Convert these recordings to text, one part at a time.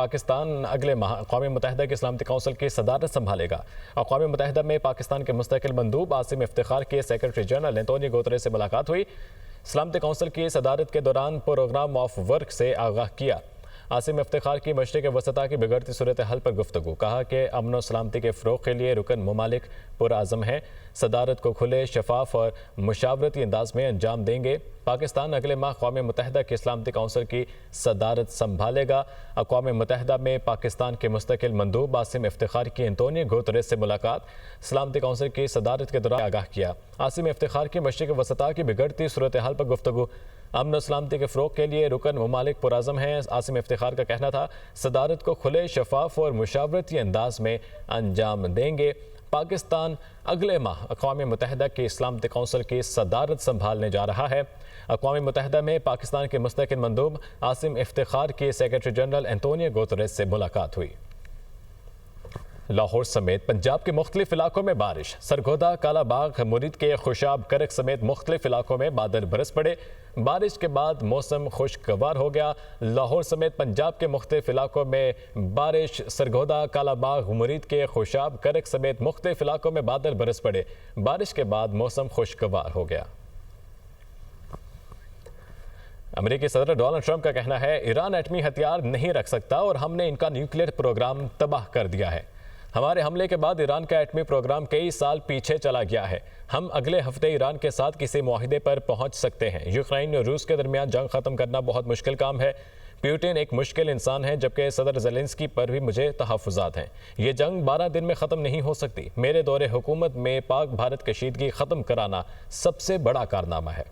پاکستان اگلے ماہ اقوام متحدہ کی سلامتی کونسل کی صدارت سنبھالے گا۔ اقوام متحدہ میں پاکستان کے مستقل مندوب عاصم افتخار کی سیکرٹری جنرل انتونیو گوتریس سے ملاقات ہوئی۔ سلامتی کونسل کی صدارت کے دوران پروگرام آف ورک سے آگاہ کیا۔ عاصم افتخار کی مشرق وسطیٰ کی بگڑتی صورتحال پر گفتگو، کہا کہ امن و سلامتی کے فروغ کے لیے رکن ممالک پرعزم ہیں، صدارت کو کھلے، شفاف اور مشاورتی انداز میں انجام دیں گے۔ پاکستان اگلے ماہ اقوام متحدہ کی سلامتی کونسل کی صدارت سنبھالے گا۔ اقوام متحدہ میں پاکستان کے مستقل مندوب عاصم افتخار کی انتونیو گوتریس سے ملاقات، سلامتی کونسل کی صدارت کے دوران آگاہ کیا۔ عاصم افتخار کی مشرق وسطیٰ کی بگڑتی صورتحال پر گفتگو، امن و سلامتی کے فروغ کے لیے رکن ممالک پرعزم ہیں۔ عاصم افتخار کا کہنا تھا، صدارت کو کھلے، شفاف اور مشاورتی انداز میں انجام دیں گے۔ پاکستان اگلے ماہ اقوام متحدہ کی سلامتی کونسل کی صدارت سنبھالنے جا رہا ہے۔ اقوام متحدہ میں پاکستان کے مستقل مندوب عاصم افتخار کی سیکرٹری جنرل انتونیو گوتریس سے ملاقات ہوئی۔ لاہور سمیت پنجاب کے مختلف علاقوں میں بارش، سرگودا، کالا باغ، مرید کے خوشاب، کرک سمیت مختلف علاقوں میں بادل برس پڑے۔ بارش کے بعد موسم خوشگوار ہو گیا۔ لاہور سمیت پنجاب کے مختلف علاقوں میں بارش، سرگودا، کالا باغ، مرید کے خوشاب، کرک سمیت مختلف علاقوں میں بادل برس پڑے۔ بارش کے بعد موسم خوشگوار ہو گیا۔ امریکی صدر ڈونلڈ ٹرمپ کا کہنا ہے، ایران ایٹمی ہتھیار نہیں رکھ سکتا اور ہم نے ان کا نیوکلیئر پروگرام تباہ کر دیا ہے۔ ہمارے حملے کے بعد ایران کا ایٹمی پروگرام کئی سال پیچھے چلا گیا ہے۔ ہم اگلے ہفتے ایران کے ساتھ کسی معاہدے پر پہنچ سکتے ہیں۔ یوکرائن اور روس کے درمیان جنگ ختم کرنا بہت مشکل کام ہے۔ پیوٹن ایک مشکل انسان ہے، جبکہ صدر زیلنسکی پر بھی مجھے تحفظات ہیں۔ یہ جنگ 12 دن میں ختم نہیں ہو سکتی۔ میرے دور حکومت میں پاک بھارت کشیدگی ختم کرانا سب سے بڑا کارنامہ ہے۔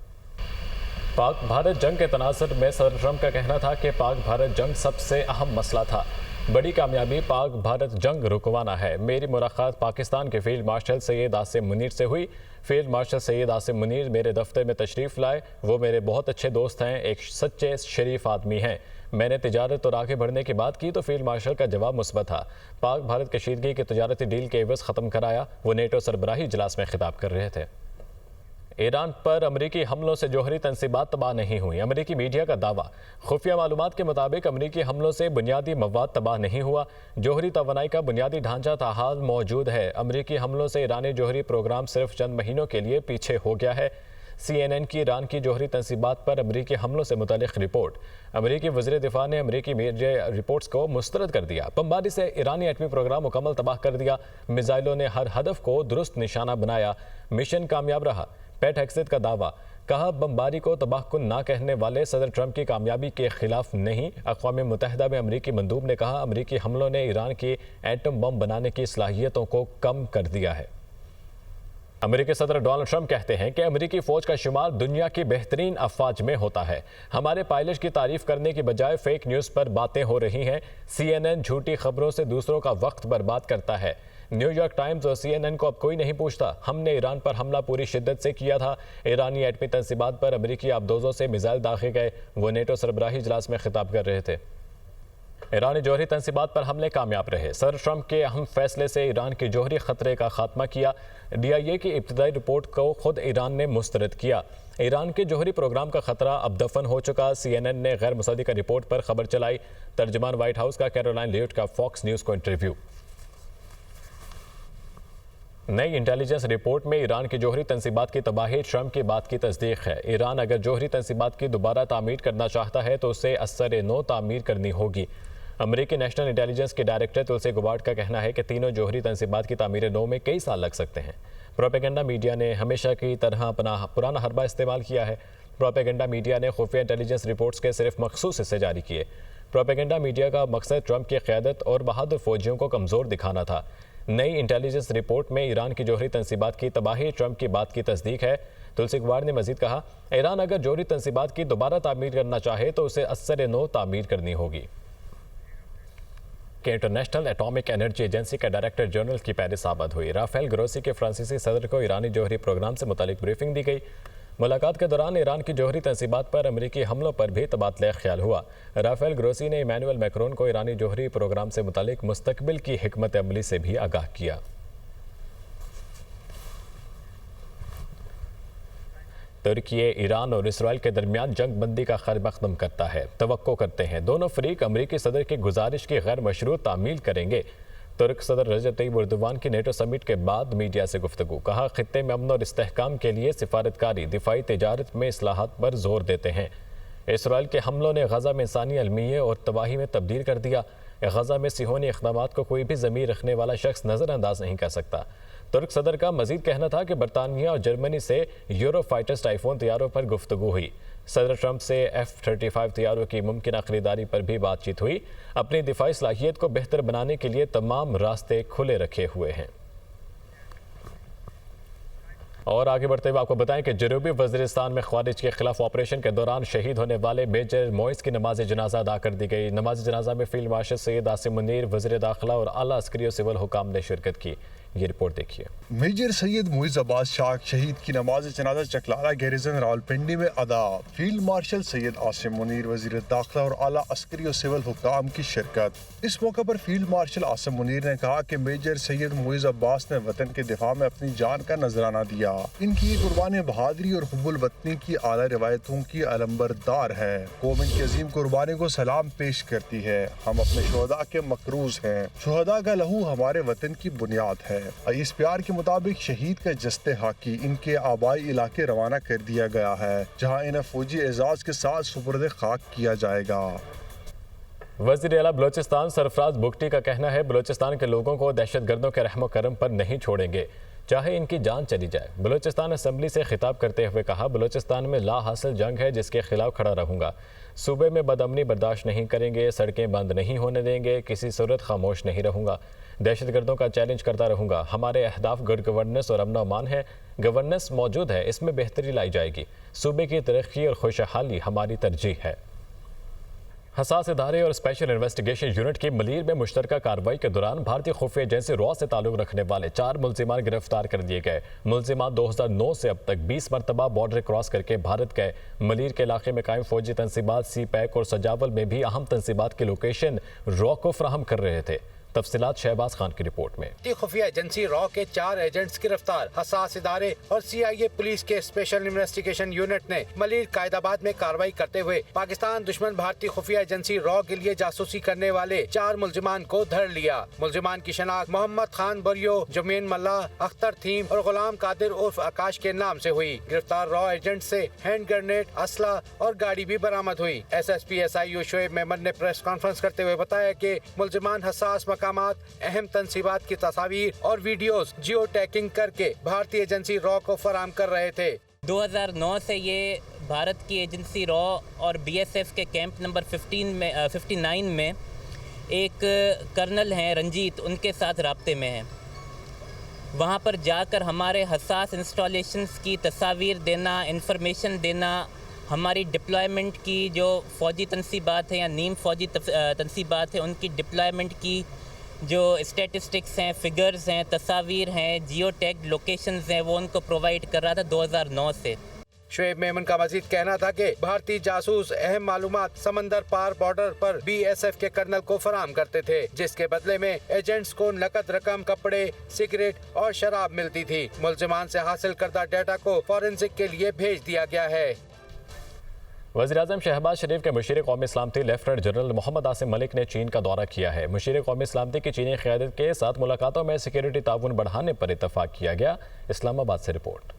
پاک بھارت جنگ کے تناظر میں صدر ٹرمپ کا کہنا تھا کہ پاک بھارت جنگ سب سے اہم مسئلہ تھا۔ بڑی کامیابی پاک بھارت جنگ رکوانا ہے۔ میری ملاقات پاکستان کے فیلڈ مارشل سید عاصم منیر سے ہوئی۔ فیلڈ مارشل سید عاصم منیر میرے دفتر میں تشریف لائے۔ وہ میرے بہت اچھے دوست ہیں، ایک سچے شریف آدمی ہیں۔ میں نے تجارت اور آگے بڑھنے کی بات کی تو فیلڈ مارشل کا جواب مثبت تھا۔ پاک بھارت کشیدگی کی تجارتی ڈیل کے عوض ختم کرایا۔ وہ نیٹو سربراہی اجلاس میں خطاب کر رہے تھے۔ ایران پر امریکی حملوں سے جوہری تنصیبات تباہ نہیں ہوئی، امریکی میڈیا کا دعویٰ۔ خفیہ معلومات کے مطابق امریکی حملوں سے بنیادی مواد تباہ نہیں ہوا۔ جوہری توانائی کا بنیادی ڈھانچہ تاحال موجود ہے۔ امریکی حملوں سے ایرانی جوہری پروگرام صرف چند مہینوں کے لیے پیچھے ہو گیا ہے۔ CNN کی ایران کی جوہری تنصیبات پر امریکی حملوں سے متعلق رپورٹ۔ امریکی وزیر دفاع نے امریکی میڈیا رپورٹس کو مسترد کر دیا۔ بمباری سے ایرانی ایٹمی پروگرام مکمل تباہ کر دیا۔ میزائلوں نے ہر ہدف کو درست نشانہ بنایا۔ مشن کامیاب رہا۔ پیٹ ہیگسیت کا دعویٰ، کہا بمباری کو تباہ کن نہ کہنے والے صدر ٹرمپ کی کامیابی کے خلاف نہیں۔ اقوام متحدہ میں امریکی مندوب نے کہا، امریکی حملوں نے ایران کی ایٹم بم بنانے کی صلاحیتوں کو کم کر دیا ہے۔ امریکی صدر ڈونلڈ ٹرمپ کہتے ہیں کہ امریکی فوج کا شمار دنیا کی بہترین افواج میں ہوتا ہے۔ ہمارے پائلٹ کی تعریف کرنے کی بجائے فیک نیوز پر باتیں ہو رہی ہیں۔ CNN جھوٹی خبروں سے دوسروں کا وقت برباد کرتا ہے۔ نیو یارک ٹائمز اور CNN کو اب کوئی نہیں پوچھتا۔ ہم نے ایران پر حملہ پوری شدت سے کیا تھا۔ ایرانی ایٹمی تنصیبات پر امریکی آبدوزوں سے میزائل داغے گئے۔ وہ نیٹو سربراہی اجلاس میں خطاب کر رہے تھے۔ ایرانی جوہری تنصیبات پر حملے کامیاب رہے۔ صدر ٹرمپ کے اہم فیصلے سے ایران کے جوہری خطرے کا خاتمہ کیا۔ DIA کی ابتدائی رپورٹ کو خود ایران نے مسترد کیا۔ ایران کے جوہری پروگرام کا خطرہ اب دفن ہو چکا۔ CNN نے غیر مصدقہ رپورٹ پر خبر چلائی۔ ترجمان وائٹ ہاؤس کا کیرولائن لیوٹ کا فاکس نیوز کو انٹرویو۔ نئی انٹیلیجنس رپورٹ میں ایران کی جوہری تنصیبات کی تباہی ٹرمپ کی بات کی تصدیق ہے۔ ایران اگر جوہری تنصیبات کی دوبارہ تعمیر کرنا چاہتا ہے تو اسے ازسر نو تعمیر کرنی ہوگی۔ امریکی نیشنل انٹیلیجنس کے ڈائریکٹر تلسی گبارڈ کا کہنا ہے کہ تینوں جوہری تنصیبات کی تعمیر نو میں کئی سال لگ سکتے ہیں۔ پروپیگنڈا میڈیا نے ہمیشہ کی طرح اپنا پرانا حربہ استعمال کیا ہے۔ پروپیگنڈا میڈیا نے خفیہ انٹیلیجنس رپورٹس کے صرف مخصوص حصے جاری کیے۔ پروپیگنڈا میڈیا کا مقصد ٹرمپ کی قیادت اور بہادر فوجیوں کو کمزور دکھانا تھا۔ نئی انٹیلیجنس رپورٹ میں ایران کی جوہری تنصیبات کی تباہی ٹرمپ کی بات کی تصدیق ہے۔ تلسی گبارڈ نے مزید کہا، ایران اگر جوہری تنصیبات کی دوبارہ تعمیر کرنا چاہے تو اسے ازسر نو تعمیر کرنی ہوگی۔ کہ انٹرنیشنل ایٹامک انرجی ایجنسی کا ڈائریکٹر جنرل کی پیرس آمد ہوئی۔ رافیل گروسی کے فرانسیسی صدر کو ایرانی جوہری پروگرام سے متعلق بریفنگ دی گئی۔ ملاقات کے دوران ایران کی جوہری تنصیبات پر امریکی حملوں پر بھی تبادلہ خیال ہوا۔ رافیل گروسی نے ایمانوئل میکرون کو ایرانی جوہری پروگرام سے متعلق مستقبل کی حکمت عملی سے بھی آگاہ کیا۔ ترکی ایران اور اسرائیل کے درمیان جنگ بندی کا خیر مقدم کرتا ہے۔ توقع کرتے ہیں دونوں فریق امریکی صدر کی گزارش کی غیر مشروط تعمیل کریں گے۔ ترک صدر رجب طیب اردوان کی نیٹو سمٹ کے بعد میڈیا سے گفتگو، کہا خطے میں امن اور استحکام کے لیے سفارتکاری، دفاعی تجارت میں اصلاحات پر زور دیتے ہیں۔ اسرائیل کے حملوں نے غزہ میں انسانی المیہ اور تباہی میں تبدیل کر دیا۔ غزہ میں صہیونی اقدامات کو کوئی بھی ضمیر رکھنے والا شخص نظر انداز نہیں کر سکتا۔ ترک صدر کا مزید کہنا تھا کہ برطانیہ اور جرمنی سے یورو فائٹرز ٹائفون طیاروں پر گفتگو ہوئی۔ صدر ٹرمپ سے F-35 طیاروں کی ممکنہ خریداری پر بھی بات چیت ہوئی۔ اپنی دفاعی صلاحیت کو بہتر بنانے کے لیے تمام راستے کھلے رکھے ہوئے ہیں۔ اور آگے بڑھتے ہوئے آپ کو بتائیں کہ جنوبی وزیرستان میں خوارج کے خلاف آپریشن کے دوران شہید ہونے والے میجر موئز کی نماز جنازہ ادا کر دی گئی۔ نماز جنازہ میں فیلڈ مارشل سید عاصم منیر، وزیر داخلہ اور اعلیٰ عسکری و سول حکام نے شرکت کی۔ یہ رپورٹ دیکھیے۔ میجر سید معیز عباس شاہ شہید کی نماز جنازہ چکلالہ گیریزن راولپنڈی میں ادا۔ فیلڈ مارشل سید عاصم منیر، وزیر داخلہ اور اعلیٰ عسکری و سول حکام کی شرکت۔ اس موقع پر فیلڈ مارشل عاصم منیر نے کہا کہ میجر سید معیز عباس نے وطن کے دفاع میں اپنی جان کا نذرانہ دیا۔ ان کی یہ قربانی بہادری اور حب الوطنی کی اعلیٰ روایتوں کی علمبردار ہے۔ قوم ان کی عظیم قربانی کو سلام پیش کرتی ہے۔ ہم اپنے شہداء کے مقروض ہیں۔ شہداء کا لہو ہمارے وطن کی بنیاد ہے۔ اس پیار کے مطابق شہید کا جسد حاکی ان کے آبائی علاقے روانہ کر دیا گیا ہے، جہاں انہیں فوجی اعزاز کے ساتھ سپرد خاک کیا جائے گا۔ وزیر اعلیٰ بلوچستان سرفراز بگٹی کا کہنا ہے بلوچستان کے لوگوں کو دہشت گردوں کے رحم و کرم پر نہیں چھوڑیں گے، چاہے ان کی جان چلی جائے۔ بلوچستان اسمبلی سے خطاب کرتے ہوئے کہا بلوچستان میں لا حاصل جنگ ہے جس کے خلاف کھڑا رہوں گا۔ صوبے میں بدامنی برداشت نہیں کریں گے، سڑکیں بند نہیں ہونے دیں گے، کسی صورت خاموش نہیں رہوں گا، دہشت گردوں کا چیلنج کرتا رہوں گا۔ ہمارے اہداف گڈ گورننس اور امن و امان ہے۔ گورننس موجود ہے، اس میں بہتری لائی جائے گی۔ صوبے کی ترقی اور خوشحالی ہماری ترجیح ہے۔ حساس ادارے اور اسپیشل انویسٹیگیشن یونٹ کی ملیر میں مشترکہ کارروائی کے دوران بھارتی خفیہ ایجنسی را سے تعلق رکھنے والے 4 ملزمان گرفتار کر دیے گئے۔ ملزمان 2009 سے اب تک 20 مرتبہ بارڈر کراس کر کے بھارت گئے۔ ملیر کے علاقے میں قائم فوجی تنصیبات سی پیک اور سجاول میں بھی اہم تنصیبات کی لوکیشن را کو فراہم کر رہے تھے۔ تفصیلات شہباز خان کی رپورٹ میں۔ خفیہ ایجنسی را کے 4 ایجنٹس گرفتار۔ حساس ادارے اور CIA پولیس کے اسپیشل انویسٹیگیشن یونٹ نے ملیر قائد آباد میں کارروائی کرتے ہوئے پاکستان دشمن بھارتی خفیہ ایجنسی را کے لیے جاسوسی کرنے والے 4 ملزمان کو دھر لیا۔ ملزمان کی شناخت محمد خان بریو، جمین ملا، اختر تھیم اور غلام قادر عرف آکاش کے نام سے ہوئی۔ گرفتار را ایجنٹ سے ہینڈ گرنیڈ، اسلحہ اور گاڑی بھی برآمد ہوئی۔ SSP SIU شعیب میمن نے پریس کانفرنس کرتے ہوئے بتایا کہ ملزمان حساس مقامات، اہم تنصیبات کی تصاویر اور ویڈیوز جیو ٹیکنگ کر کے بھارتی ایجنسی را کو فراہم کر رہے تھے۔ 2009 سے یہ بھارت کی ایجنسی را اور BSF کے کیمپ نمبر 59 میں ایک کرنل ہیں رنجیت، ان کے ساتھ رابطے میں ہیں۔ وہاں پر جا کر ہمارے حساس انسٹالیشنز کی تصاویر دینا، انفارمیشن دینا، ہماری ڈپلائمنٹ کی جو فوجی تنصیبات ہیں یا نیم فوجی تنصیبات ہیں ان کی ڈپلائمنٹ کی جو اسٹیٹسٹکس ہیں، فگرز ہیں، تصاویر ہیں، جیو ٹیگ لوکیشنز ہیں، وہ ان کو پرووائڈ کر رہا تھا 2009 سے۔ شعیب میمن کا مزید کہنا تھا کہ بھارتی جاسوس اہم معلومات سمندر پار بارڈر پر BSF کے کرنل کو فراہم کرتے تھے، جس کے بدلے میں ایجنٹس کو نقد رقم، کپڑے، سگریٹ اور شراب ملتی تھی۔ ملزمان سے حاصل کردہ ڈیٹا کو فورینسک کے لیے بھیج دیا گیا ہے۔ وزیراعظم شہباز شریف کے مشیر قومی سلامتی لیفٹیننٹ جنرل محمد عاصم ملک نے چین کا دورہ کیا ہے۔ مشیر قومی سلامتی کی چینی قیادت کے ساتھ ملاقاتوں میں سیکیورٹی تعاون بڑھانے پر اتفاق کیا گیا۔ اسلام آباد سے رپورٹ۔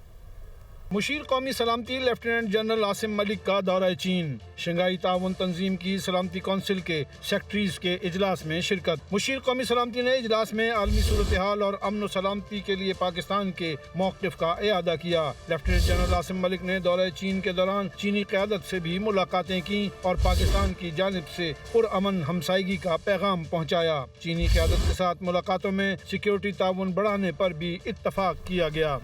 مشیر قومی سلامتی لیفٹیننٹ جنرل عاصم ملک کا دورہ چین، شنگھائی تعاون تنظیم کی سلامتی کونسل کے سیکرٹریز کے اجلاس میں شرکت۔ مشیر قومی سلامتی نے اجلاس میں عالمی صورتحال اور امن و سلامتی کے لیے پاکستان کے موقف کا اعادہ کیا۔ لیفٹیننٹ جنرل عاصم ملک نے دورہ چین کے دوران چینی قیادت سے بھی ملاقاتیں کی اور پاکستان کی جانب سے پرامن ہمسائیگی کا پیغام پہنچایا۔ چینی قیادت کے ساتھ ملاقاتوں میں سیکیورٹی تعاون بڑھانے پر بھی اتفاق کیا گیا۔